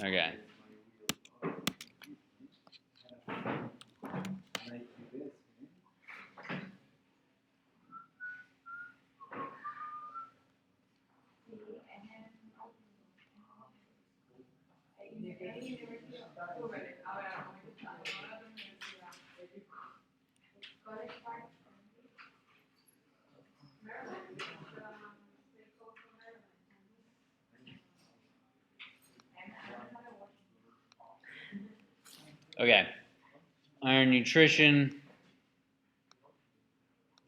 Okay. Okay. Iron nutrition.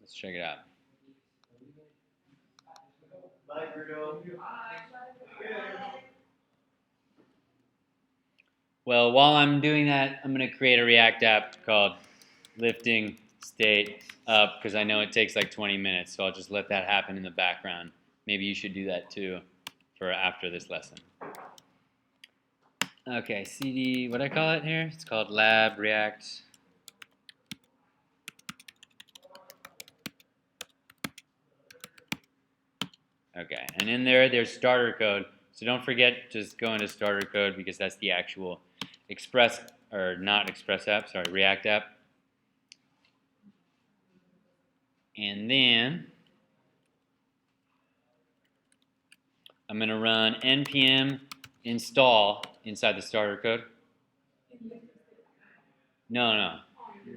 Let's check it out. Bye, Bruno. Well, while I'm doing that, I'm going to create a React app called lifting state up because I know it takes like 20 minutes, so I'll just let that happen in the background. Maybe you should do that too for after this lesson. Okay, CD, what do I call it here? It's called lab react. Okay, and in there, there's starter code. So don't forget, just go into starter code because that's the actual Express, or not Express app, sorry, React app. And then I'm going to run npm install inside the starter code. No,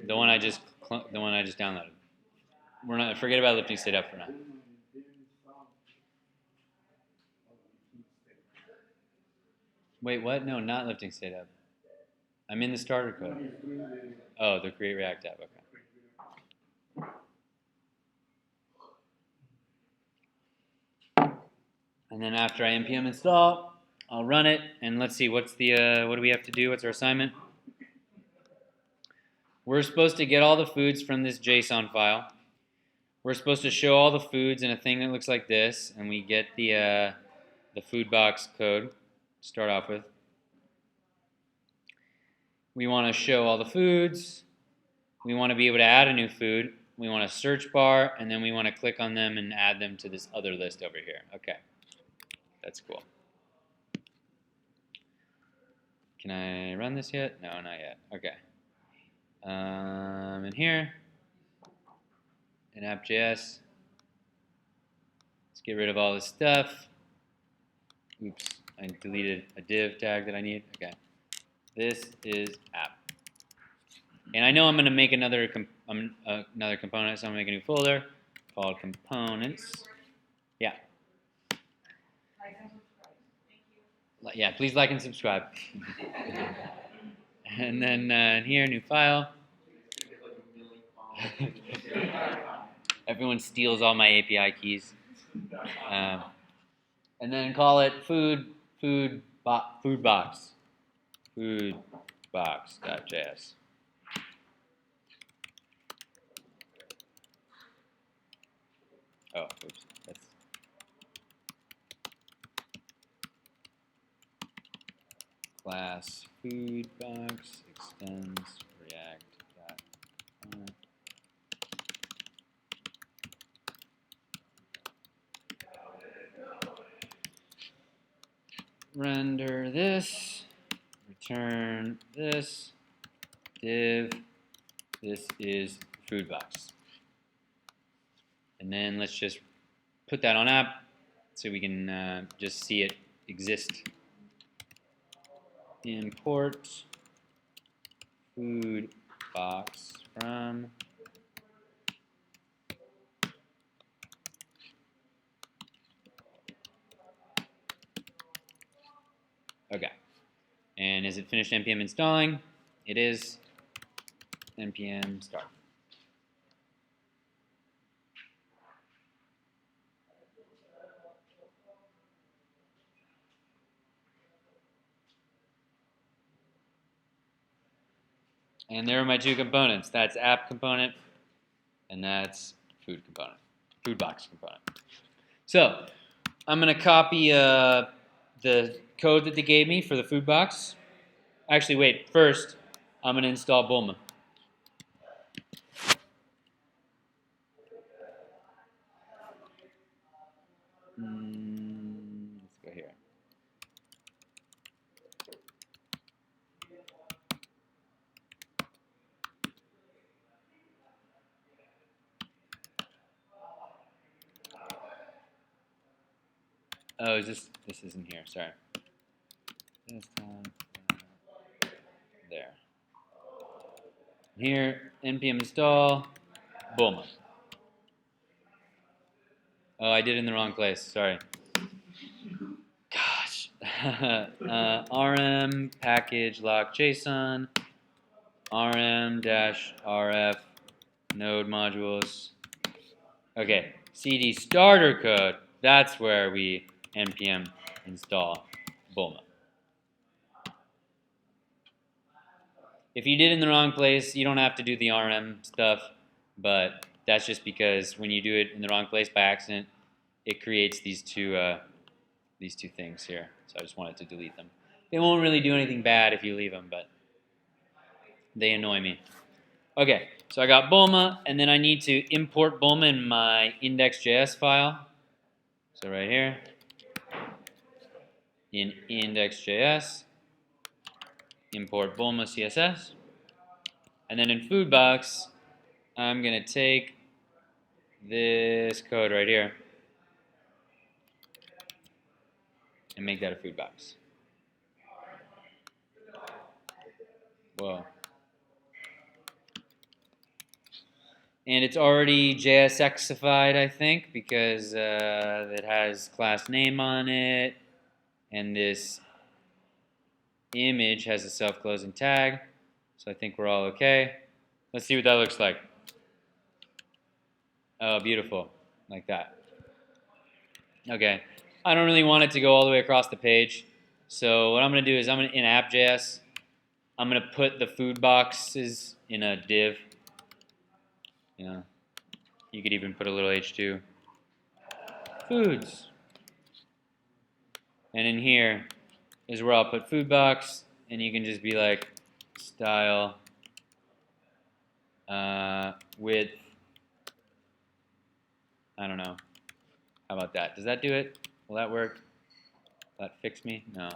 the one I just downloaded. We're not forget about lifting state up for now. Wait, what? No, not lifting state up. I'm in the starter code. Oh, the create React app. Okay. And then after I npm install, I'll run it, and let's see what's the what do we have to do? What's our assignment? We're supposed to get all the foods from this JSON file. We're supposed to show all the foods in a thing that looks like this, and we get the food box code to start off with. We want to show all the foods. We want to be able to add a new food. We want a search bar, and then we want to click on them and add them to this other list over here. Okay, that's cool. Can I run this yet? No, not yet. Okay. In here, in app.js, let's get rid of all this stuff. Oops, I deleted a div tag that I need. Okay. This is app. And I know I'm going to make another component, so I'm going to make a new folder called components. Yeah. Yeah, please like and subscribe. And then in here, new file. Everyone steals all my API keys. And then call it foodbox.js. Oh, oops. That's class foodbox extends react. Render this, return this, div, this is foodbox. And then let's just put that on app so we can just see it exist. Import food box from okay. And is it finished npm installing? It is. Npm start. And there are my two components. That's app component, and that's food component, food box component. So I'm going to copy the code that they gave me for the food box. Actually, wait. First, I'm going to install Bulma. Let's go here. Oh, this isn't here, sorry. There. Here, npm install Bulma. Oh, I did it in the wrong place, sorry. Gosh. rm package lock JSON rm-rf node modules. Okay, cd starter code, that's where we npm install Bulma. If you did it in the wrong place, you don't have to do the RM stuff, but that's just because when you do it in the wrong place by accident, it creates these two things here. So I just wanted to delete them. They won't really do anything bad if you leave them, but they annoy me. Okay, so I got Bulma, and then I need to import Bulma in my index.js file. So right here, in index.js, import Bulma CSS. And then in Foodbox, I'm going to take this code right here and make that a Foodbox. Whoa. And it's already JSXified, I think, because it has class name on it, and this image has a self-closing tag. So I think we're all okay. Let's see what that looks like. Oh, beautiful, like that. Okay, I don't really want it to go all the way across the page. So what I'm going to do is in app.js, I'm going to put the food boxes in a div. You know, you could even put a little h2. Foods. And in here is where I'll put food box, and you can just be like style width. I don't know. How about that? Does that do it? Will that work? Will that fix me? No.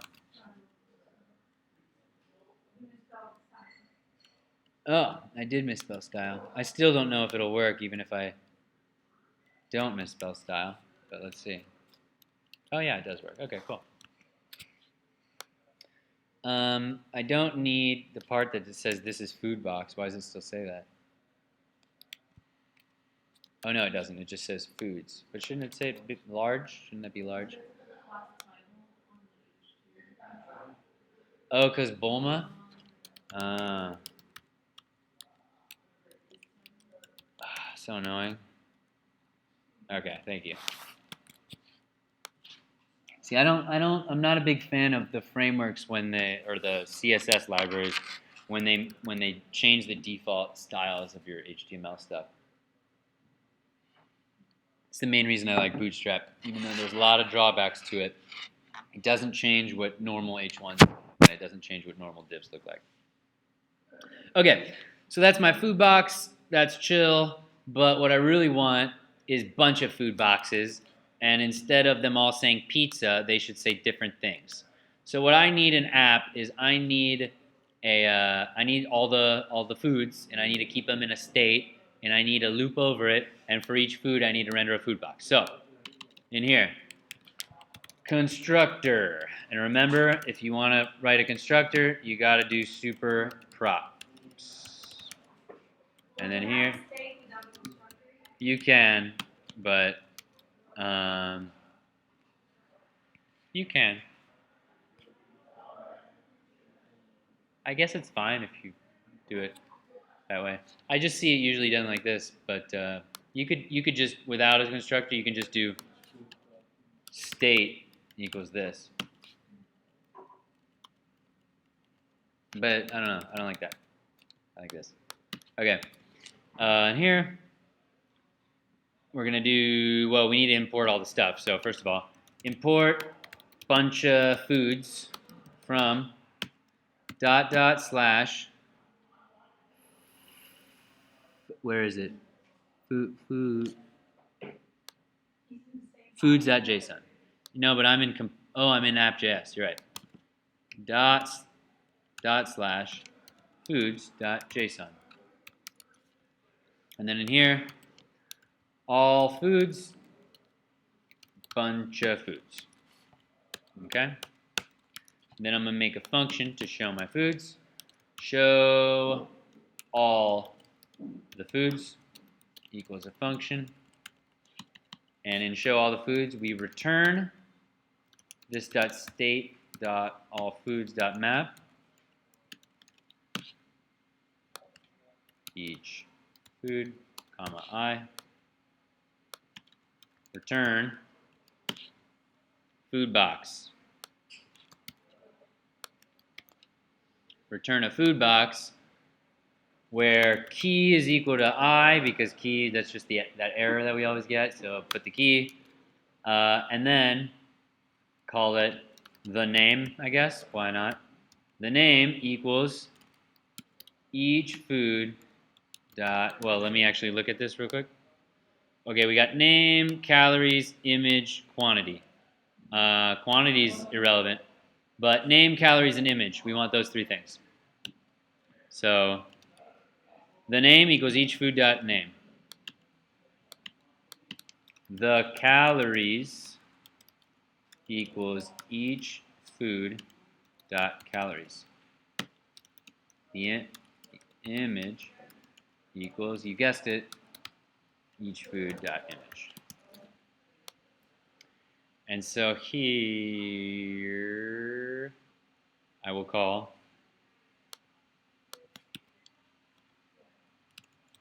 Oh, I did misspell style. I still don't know if it'll work even if I don't misspell style, but let's see. Oh yeah, it does work. Okay, cool. I don't need the part that says this is food box. Why does it still say that? Oh no, it doesn't. It just says foods. But shouldn't it say large? Shouldn't that be large? Oh, because Bulma? So annoying. Okay, thank you. See, I'm not a big fan of the frameworks or the CSS libraries when they change the default styles of your HTML stuff. It's the main reason I like Bootstrap, even though there's a lot of drawbacks to it. It doesn't change what normal H1s and it doesn't change what normal divs look like. Okay, so that's my food box. That's chill. But what I really want is a bunch of food boxes. And instead of them all saying pizza, they should say different things. So what I need in app is I need all the foods, and I need to keep them in a state, and I need a loop over it, and for each food I need to render a food box. So in here, constructor, and remember, if you want to write a constructor, you got to do super props. And then here, you can, but you can. I guess it's fine if you do it that way. I just see it usually done like this, but you could just, without a constructor, you can just do state equals this. But I don't know. I don't like that. I like this. Okay. And here, we're going to do, well, we need to import all the stuff. So first of all, import bunch of foods from ... where is it? Foods.json. No, but I'm in app.js. You're right. /foods.json. And then in here, all foods, bunch of foods. Okay. Then I'm going to make a function to show my foods. Show all the foods equals a function. And in show all the foods, we return this .state.allfoods.map each food, comma I, return food box. Return a food box where key is equal to I, because key, that's just that error that we always get, so put the key, and then call it the name, I guess, why not? The name equals each food dot, well, let me actually look at this real quick. Okay, we got name, calories, image, quantity. Quantity is irrelevant, but name, calories, and image, we want those three things. So the name equals each food dot name. The calories equals each food dot calories. The image equals, you guessed it, each food dot image. And so here I will call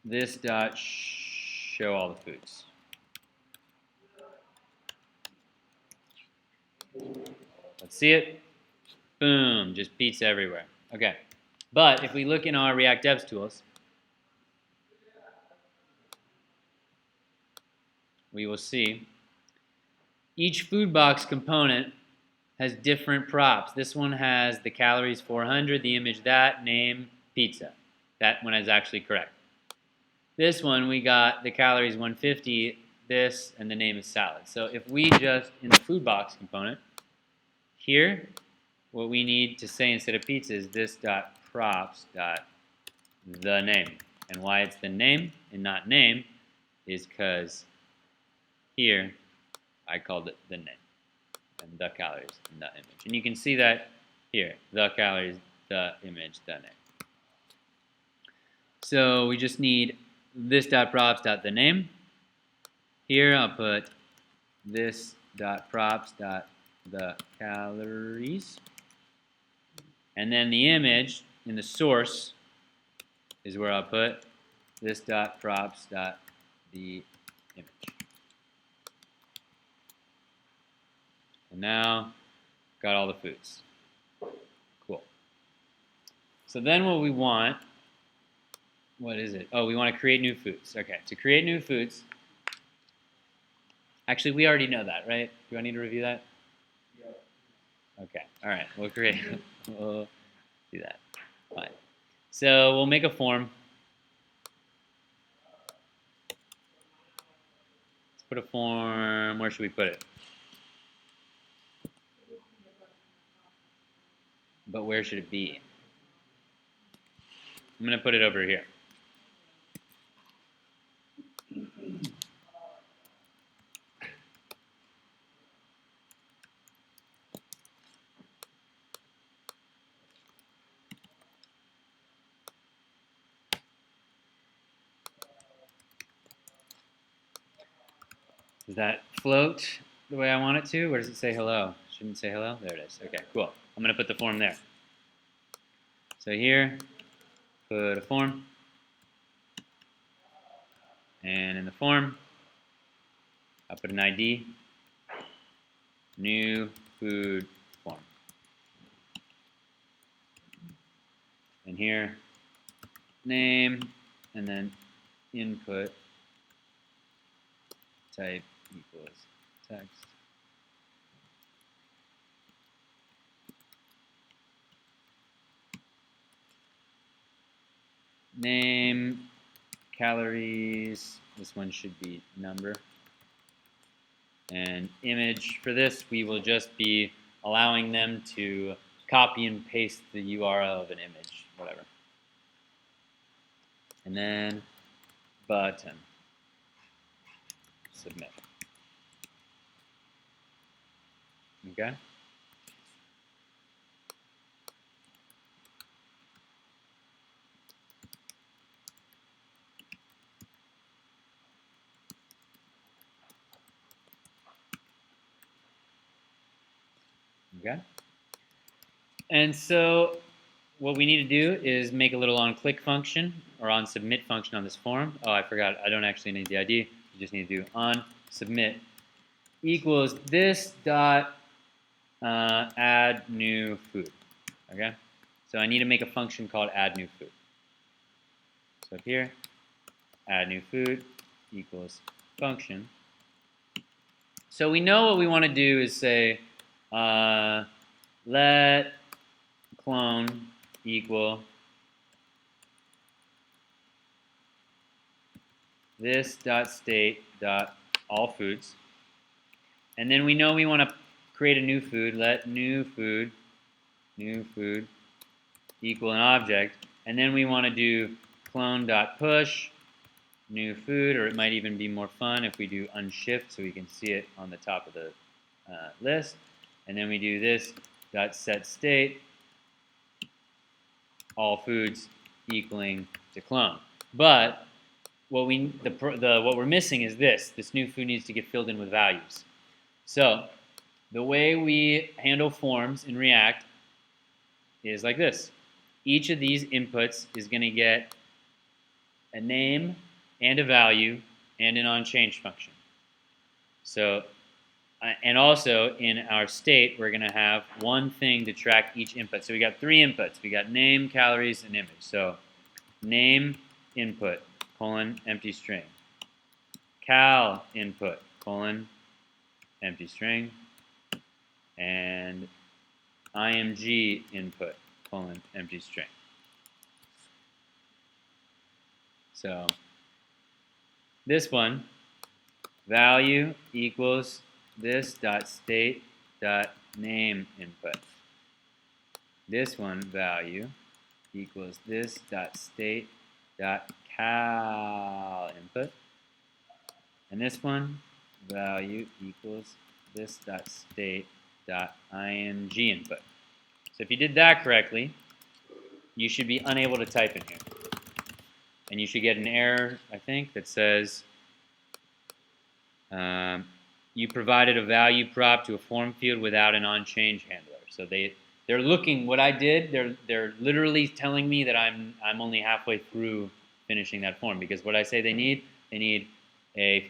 this dot show all the foods. Let's see it. Boom, just pizza everywhere. Okay, but if we look in our React Devs tools, we will see each food box component has different props. This one has the calories 400, the image that, name, pizza. That one is actually correct. This one, we got the calories 150, this, and the name is salad. So if we just, in the food box component, here, what we need to say instead of pizza is this dot props dot the name. And why it's the name and not name is because here I called it the name and the calories and the image. And you can see that here, the calories, the image, the name. So we just need this dot props dot the name. Here I'll put this dot props dot the calories. And then the image in the source is where I'll put this dot props dot the image. And now got all the foods. Cool. So then what we want, what is it? Oh, we want to create new foods. Okay, to create new foods, actually we already know that, right? Do I need to review that? Yeah. Okay, all right, we'll do that. Fine. So we'll make a form. Let's put a form, where should we put it? But where should it be? I'm going to put it over here. Does that float the way I want it to? Where does it say hello? Shouldn't say hello? There it is. Okay, cool. I'm going to put the form there. So here, put a form. And in the form, I'll put an ID. New food form. And here, name, and then input type equals text. Name, calories, this one should be number. And image, for this we will just be allowing them to copy and paste the URL of an image, whatever. And then button. Submit. Okay? Okay? And so what we need to do is make a little onClick function or onSubmit function on this form. Oh, I forgot. I don't actually need the ID. You just need to do onSubmit equals this dot add new food. Okay? So I need to make a function called add new food. So here, add new food equals function. So we know what we want to do is say let clone equal this dot state dot all foods, and then we know we want to create a new food. Let new food equal an object, and then we want to do clone dot push new food, or it might even be more fun if we do unshift so we can see it on the top of the list, and then we do this dot set state all foods equaling to clone. But what we're missing is this new food needs to get filled in with values. So the way we handle forms in React is like this. Each of these inputs is going to get a name and a value and an onChange function. So, and also in our state, we're going to have one thing to track each input. So we got 3 inputs. We got name, calories, and image. So name input, colon, empty string. Cal input, colon, empty string. And img input, colon, empty string. So this one, value equals this dot state dot name input. This one, value equals this dot state dot cal input. And this one, value equals this dot state dot img input. So if you did that correctly, you should be unable to type in here. And you should get an error, I think, that says you provided a value prop to a form field without an onChange handler. So they're looking. What I did, they're literally telling me that I'm only halfway through finishing that form, because what I say they need a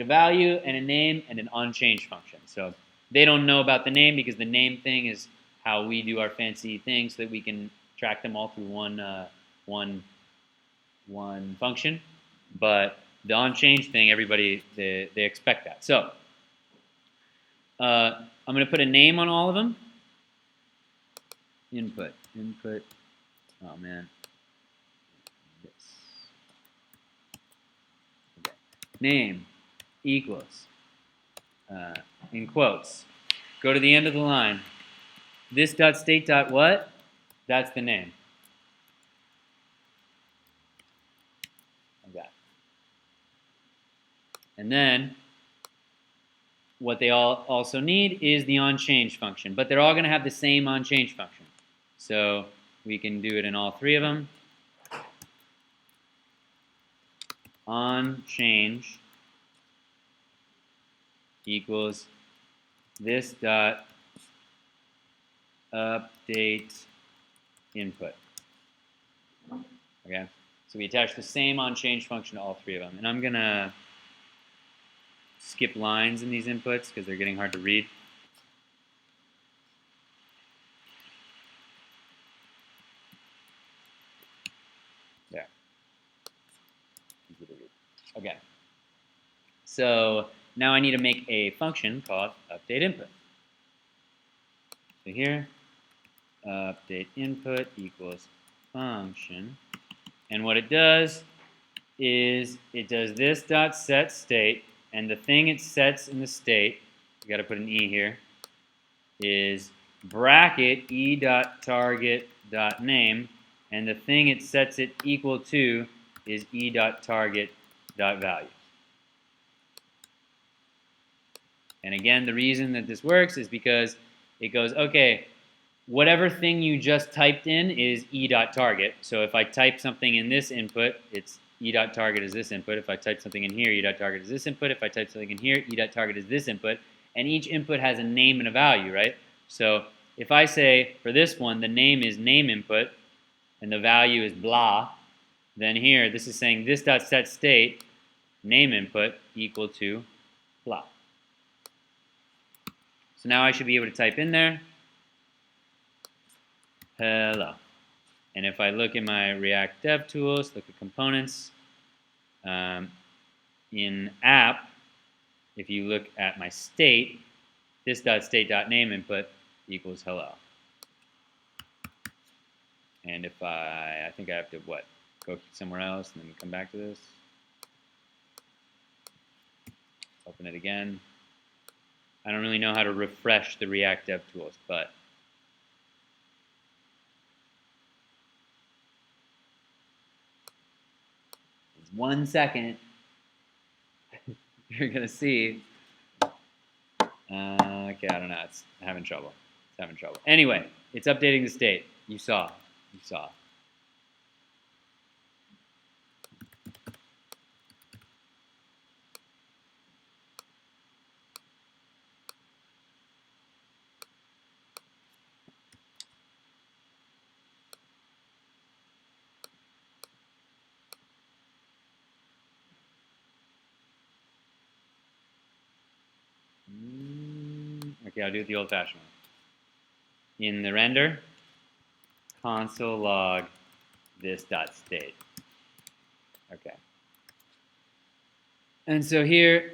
value and a name and an onChange function. So they don't know about the name, because the name thing is how we do our fancy things so that we can track them all through one function. But the onChange thing, everybody, they expect that. So I'm going to put a name on all of them. Input. Oh man. This. Okay. Name equals, in quotes, go to the end of the line. This dot state dot what? That's the name. Okay. And then what they all also need is the onChange function, but they're all going to have the same onChange function. So we can do it in all 3 of them. onChange equals this dot update input. Okay, so we attach the same onChange function to all 3 of them, and I'm gonna skip lines in these inputs because they're getting hard to read. There. Okay. So now I need to make a function called update input. So here, update input equals function, and what it does is it does this dot set state, and the thing it sets in the state, you got to put an e here, is bracket e dot target dot name, and the thing it sets it equal to is e dot target dot value. And again, the reason that this works is because it goes, okay, whatever thing you just typed in is e.target. So if I type something in this input, it's e.target is this input. If I type something in here, e.target is this input. If I type something in here, e.target is this input. And each input has a name and a value, right? So if I say for this one the name is name input and the value is blah, then here this is saying this dot set state name input equal to blah. So now I should be able to type in there hello. And if I look in my React Dev Tools, look at components, in app, if you look at my state, this dot state dot name input equals hello. And if I think I have to what? Go somewhere else and then come back to this. Open it again. I don't really know how to refresh the React Dev Tools, but 1 second, you're gonna see. Okay, I don't know. It's having trouble. It's having trouble. Anyway, it's updating the state. You saw. You saw. Okay, I'll do it the old-fashioned way. In the render, console log this dot state. Okay. And so here,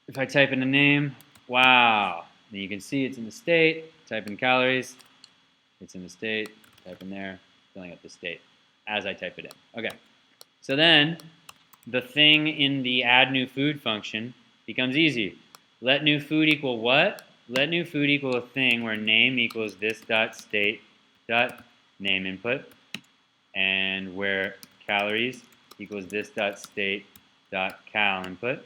if I type in a name, wow, and you can see it's in the state. Type in calories, it's in the state. Type in there, filling up the state as I type it in. Okay. So then, the thing in the add new food function becomes easy. Let new food equal what? Let new food equal a thing where name equals this dot state dot name input, and where calories equals this dot state dot cal input,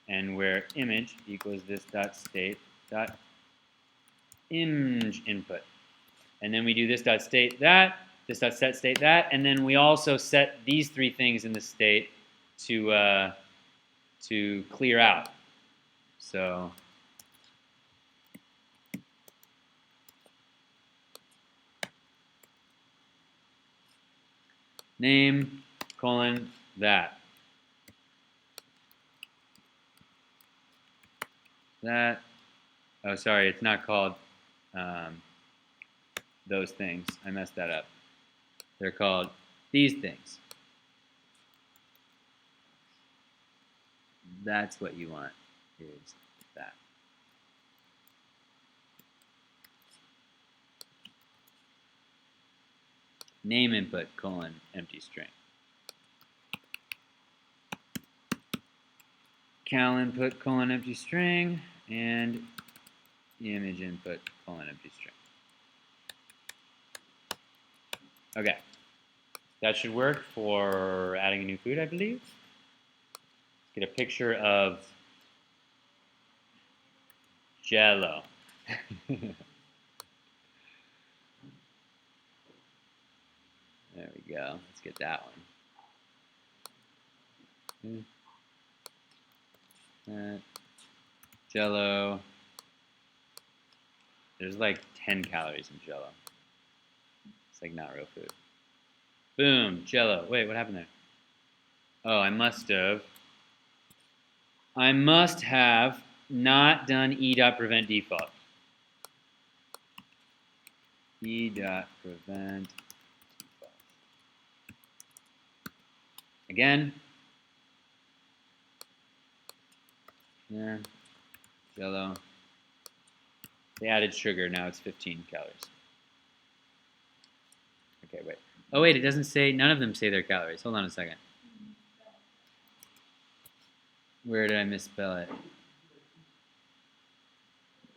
and where image equals this dot state dot image input. And then we do this dot state that, this dot set state that, and then we also set these three things in the state to clear out. So name colon that. That. Oh, sorry, it's not called those things. I messed that up. They're called these things. That's what you want, is that. Name input colon empty string. Cal input colon empty string, and image input colon empty string. Okay, that should work for adding a new food, I believe. Let's get a picture of Jello. There we go. Let's get that one. Jello. There's like 10 calories in Jello. It's like not real food. Boom, Jello. Wait, what happened there? Oh, I must have not done e.prevent default. E.prevent default. Again. There. Jello. They added sugar, now it's 15 calories. Okay, wait. Oh wait, it doesn't say, none of them say their calories. Hold on a second. Where did I misspell it?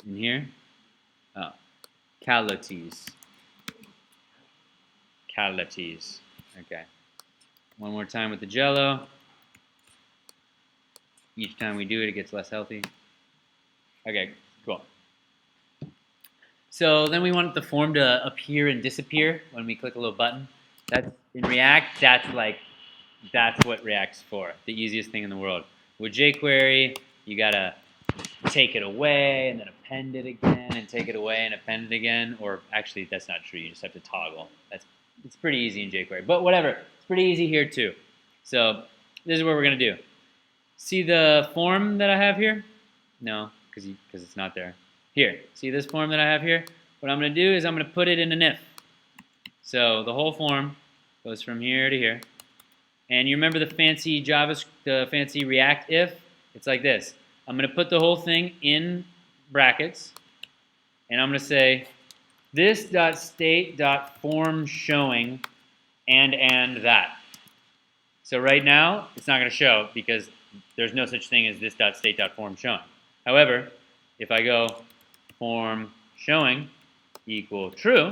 In here? Oh, calories. Calories. Okay. One more time with the Jello. Each time we do it, it gets less healthy. Okay, cool. So then we want the form to appear and disappear when we click a little button. That's in React. That's what React's for. The easiest thing in the world. With jQuery, you gotta take it away and then append it again and take it away and append it again. Or actually, that's not true. You just have to toggle. It's pretty easy in jQuery. But whatever, it's pretty easy here too. So this is what we're going to do. See the form that I have here? No, because it's not there. Here, see this form that I have here? What I'm going to do is I'm going to put it in an if. So the whole form goes from here to here. And you remember the fancy the fancy React if? It's like this. I'm going to put the whole thing in brackets, and I'm going to say this.state.form showing and that. So right now, it's not going to show because there's no such thing as this.state.form showing. However, if I go form showing equal true,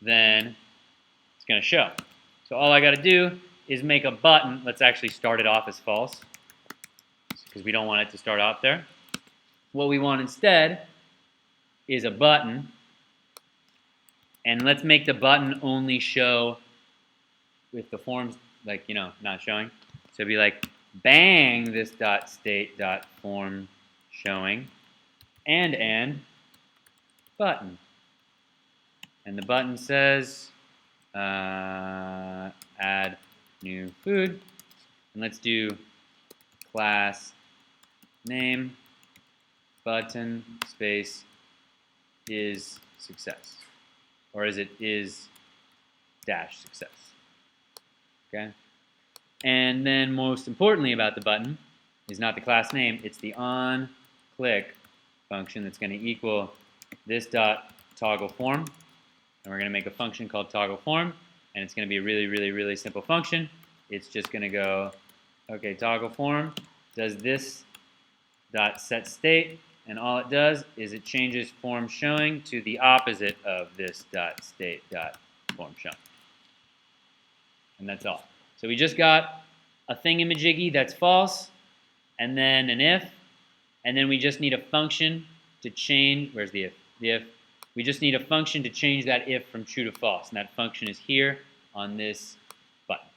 then it's going to show. So all I got to do is make a button. Let's actually start it off as false because we don't want it to start off there. What we want instead is a button, and let's make the button only show with the forms, like, not showing. So it'd be like bang this dot state dot form showing and button. And the button says add new food, and let's do class name button space is success, or is it is dash success? Okay. And then most importantly about the button is not the class name, it's the on click function that's going to equal this dot toggle form, and we're going to make a function called toggle form, and it's going to be a really simple function. It's just going to go, okay, toggle form does this dot set state, and all it does is it changes form showing to the opposite of this dot state dot form showing, and that's all. So we just got a thingamajiggy that's false, and then an if, and then we just need a function to change. Where's the if? The if. We just need a function to change that if from true to false, and that function is here on this button.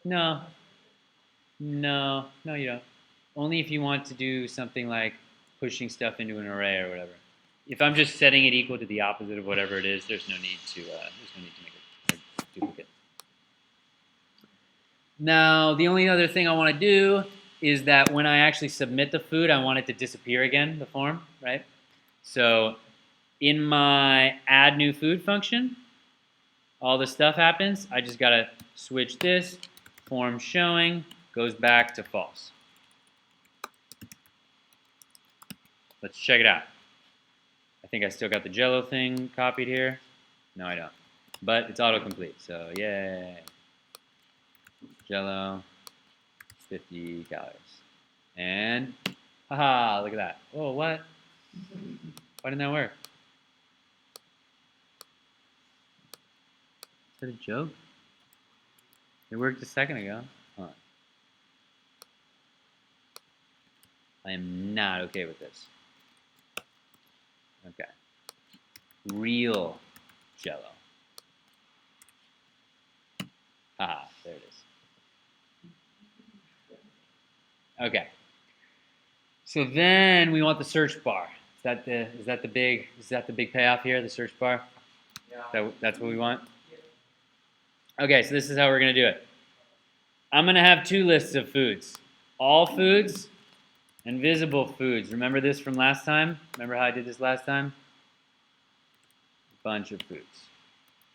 No, you don't. Only if you want to do something like pushing stuff into an array or whatever. If I'm just setting it equal to the opposite of whatever it is, there's no need to make a duplicate. Now, the only other thing I want to do is that when I actually submit the food, I want it to disappear again, the form, right? So in my add new food function, all this stuff happens. I just got to switch this, form showing goes back to false. Let's check it out. I think I still got the Jello thing copied here. No, I don't. But it's autocomplete, so yay. Jello, 50 calories. And, haha, look at that. Whoa, what? Why didn't that work? Is that a joke? It worked a second ago. Hold on. I am not okay with this. Okay. Real Jello. Ah, there it is. Okay. So then we want the search bar. Is that the big payoff here? The search bar. Yeah. That's what we want. Yeah. Okay. So this is how we're gonna do it. I'm gonna have two lists of foods: all foods and visible foods. Remember this from last time? Remember how I did this last time? Bunch of foods.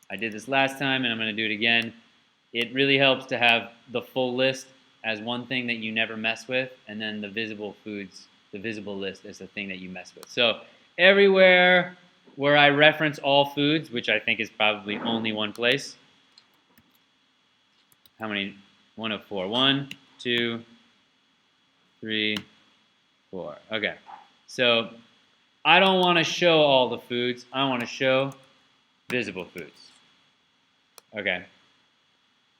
I did this last time, and I'm gonna do it again. It really helps to have the full list as one thing that you never mess with, and then the visible foods, the visible list is the thing that you mess with. So everywhere where I reference all foods, which I think is probably only one place. How many? 1 of 4. 1, 2, 3, 4. Okay. So I don't want to show all the foods. I want to show visible foods. Okay.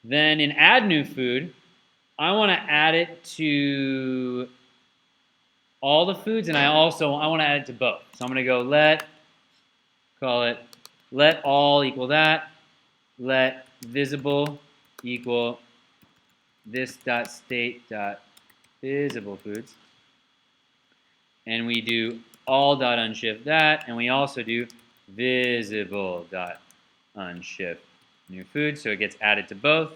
Then in add new food, I want to add it to all the foods, and I want to add it to both. So I'm going to go let all equal that, let visible equal this dot state dot visible foods, and we do all dot unshift that, and we also do visible dot unshift new food, so it gets added to both.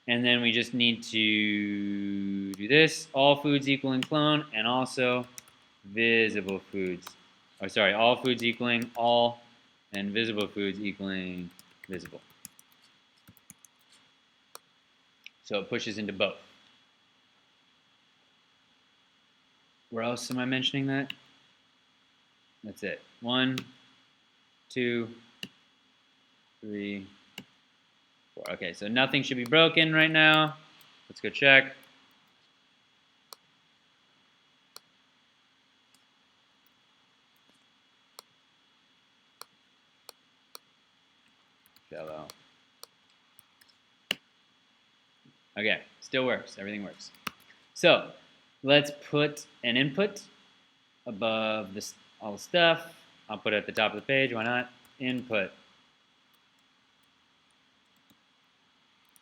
And then we just need to do this, all foods equaling clone, and also visible foods. Oh, sorry, all foods equaling all, and visible foods equaling visible. So it pushes into both. Where else am I mentioning that? That's it. 1, 2, 3, 4. Okay, so nothing should be broken right now. Let's go check. Hello. Okay, still works. Everything works. So let's put an input above this, all the stuff. I'll put it at the top of the page. Why not? Input.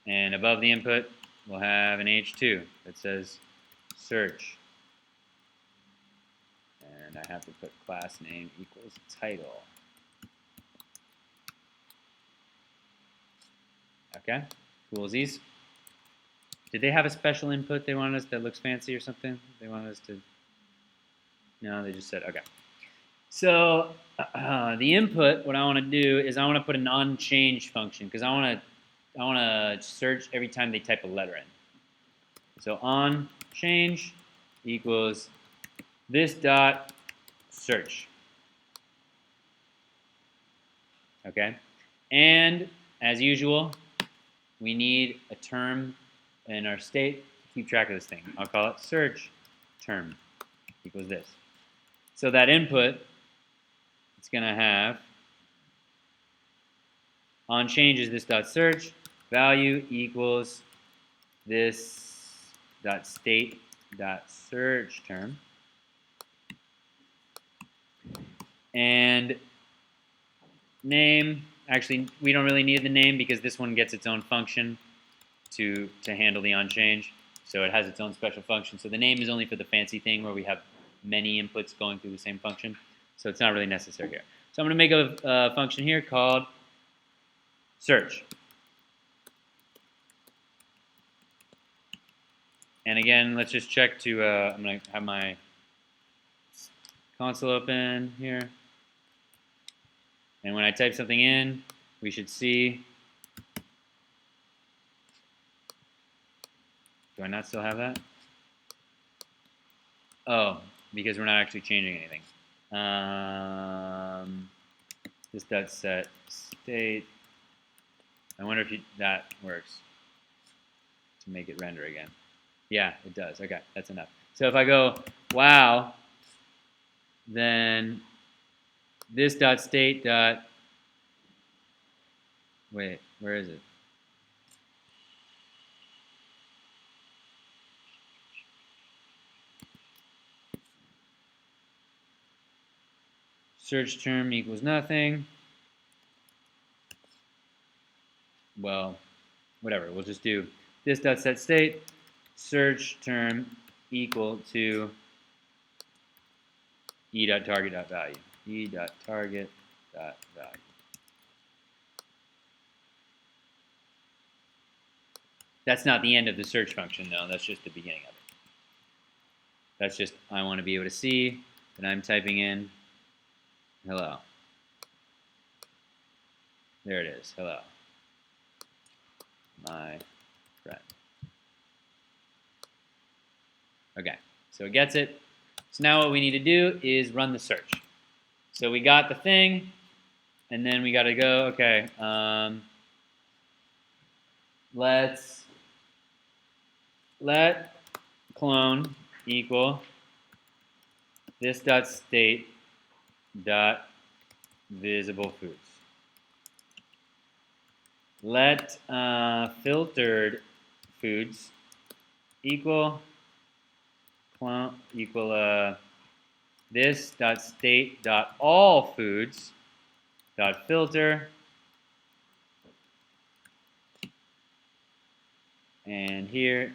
And above the input, we'll have an H2 that says search. And I have to put class name equals title. Okay, coolsies. Did they have a special input they wanted us that looks fancy or something? They wanted us to, no, they just said, okay. So the input, what I want to do is I want to put an onChange function because I want to search every time they type a letter in. So onChange equals this dot search. Okay, and as usual, we need a term in our state to keep track of this thing. I'll call it search term equals this. So that input, it's going to have onChange is this dot search, value equals this dot state dot search term, and name, actually we don't really need the name because this one gets its own function to handle the onChange, so it has its own special function. So the name is only for the fancy thing where we have many inputs going through the same function, so it's not really necessary here. So I'm going to make a function here called search. And again, let's just check to, I'm going to have my console open here. And when I type something in, we should see, do I not still have that? Oh, because we're not actually changing anything. This dot set state. I wonder if that works to make it render again. Yeah, it does. Okay, that's enough. So if I go wow, then this dot state dot, wait, where is it? Search term equals nothing. Well, whatever, we'll just do this dot set state search term equal to e.target.value. e.target.value. That's not the end of the search function though, that's just the beginning of it. That's just, I want to be able to see that I'm typing in hello. There it is, hello. My friend. Okay, so it gets it. So now what we need to do is run the search. So we got the thing, and then we got to go, okay, let clone equal this dot state dot visible foods. Let filtered foods equal clone equal this dot state dot all foods dot filter and here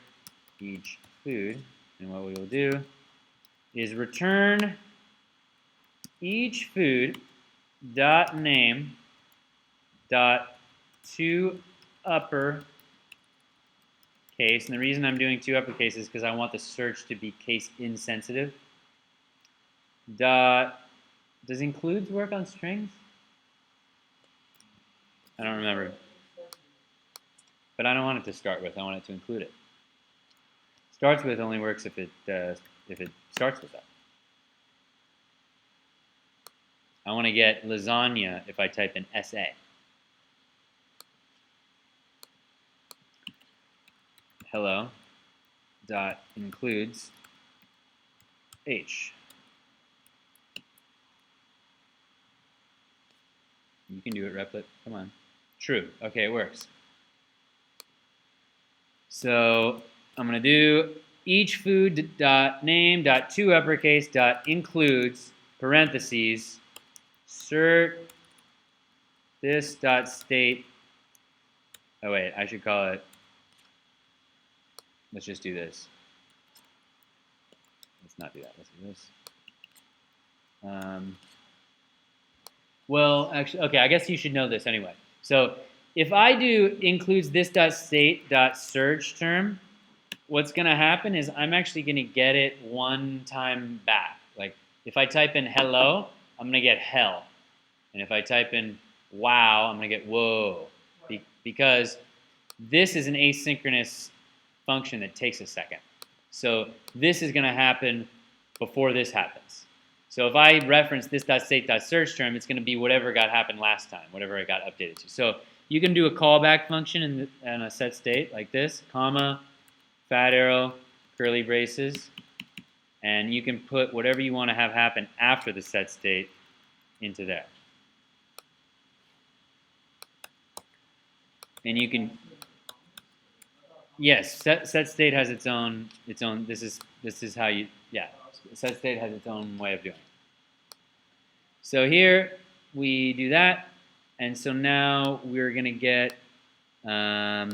each food, and what we will do is return each food dot name dot to upper case, and the reason I'm doing two uppercase is because I want the search to be case insensitive. Dot, does includes work on strings? I don't remember. But I don't want it to start with, I want it to include it. Starts with only works if it starts with that. I want to get lasagna if I type in SA. Hello dot includes H. You can do it, Replit. Come on. True. Okay, it works. So I'm going to do each food dot name dot to uppercase dot includes parentheses cert this dot state. Oh wait, I should call it. Let's just do this. Let's not do that. Let's do this. Well, actually, okay, I guess you should know this anyway. So if I do includes this dot state dot search term, what's going to happen is I'm actually going to get it one time back. Like if I type in hello, I'm going to get hell. And if I type in wow, I'm going to get whoa. Because this is an asynchronous function that takes a second. So this is going to happen before this happens. So if I reference this dot state dot search term, it's going to be whatever happened last time, whatever it got updated to. So you can do a callback function in a set state like this, comma, fat arrow, curly braces, and you can put whatever you want to have happen after the set state into there. And you can, yes, set state has its own. This is how you, yeah. Set state has its own way of doing it. So here we do that, and so now we're going to get, we're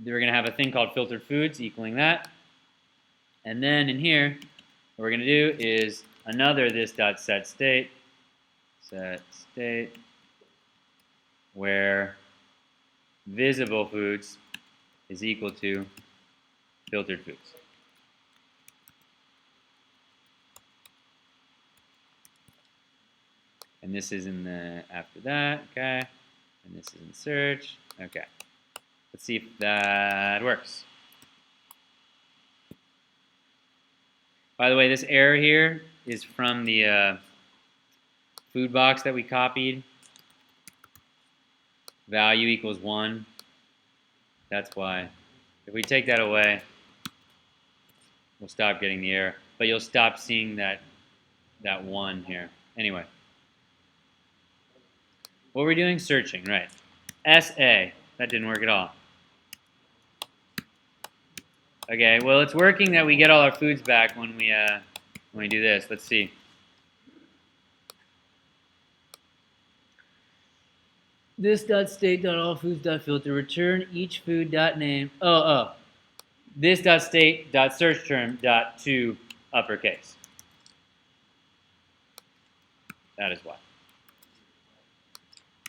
going to have a thing called filtered foods equaling that, and then in here, what we're going to do is another this dot set state, where visible foods is equal to filtered foods. And this is in the after that, okay? And this is in search, okay. Let's see if that works. By the way, this error here is from the food box that we copied. Value equals 1. That's why. If we take that away, we'll stop getting the error. But you'll stop seeing that 1 here. Anyway. What we're doing? Searching, right. SA. That didn't work at all. Okay, well it's working that we get all our foods back when we do this. Let's see. This dot state dot all foods dot filter return each food dot name. This dot state dot search term dot to uppercase. That is why.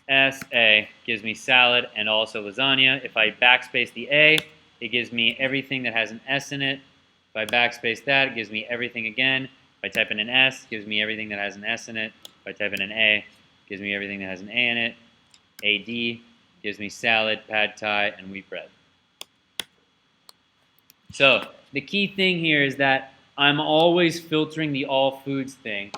SA gives me salad and also lasagna. If I backspace the A, it gives me everything that has an S in it. If I backspace that, it gives me everything again. If I type in an S, it gives me everything that has an S in it. If I type in an A, it gives me everything that has an A in it. AD gives me salad, pad thai, and wheat bread. So the key thing here is that I'm always filtering the all foods thing,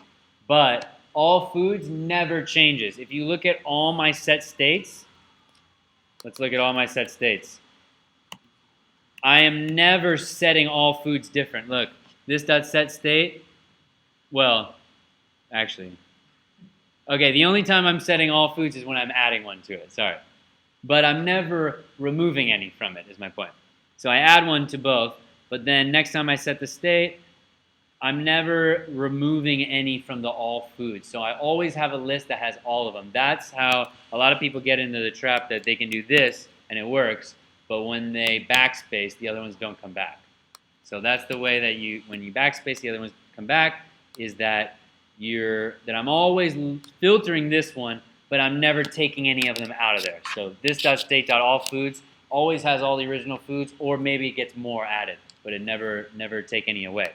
but all foods never changes. If you look at all my set states, let's look at all my set states. I am never setting all foods different. Look, this dot set state, well, actually, okay, the only time I'm setting all foods is when I'm adding one to it, sorry. But I'm never removing any from it, is my point. So I add one to both, but then next time I set the state, I'm never removing any from the all foods. So I always have a list that has all of them. That's how a lot of people get into the trap that they can do this and it works. but when they backspace, the other ones don't come back. So that's the way that when you backspace, the other ones come back, is that I'm always filtering this one, but I'm never taking any of them out of there. So this.state.allFoods always has all the original foods, or maybe it gets more added, but it never take any away.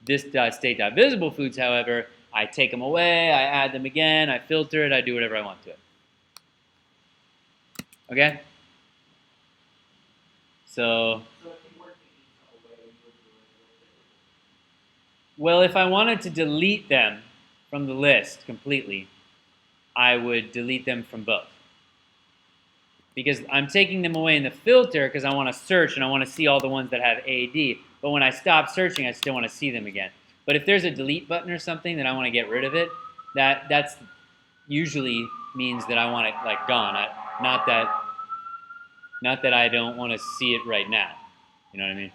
This.state.visibleFoods, however, I take them away, I add them again, I filter it, I do whatever I want to it. Okay? So, well, if I wanted to delete them from the list completely, I would delete them from both. Because I'm taking them away in the filter because I want to search and I want to see all the ones that have AD. But when I stop searching, I still want to see them again. But if there's a delete button or something that I want to get rid of it, that's usually means that I want it like gone. Not that I don't want to see it right now. You know what I mean?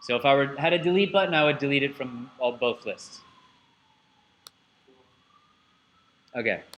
So if I had a delete button, I would delete it from both lists. Okay.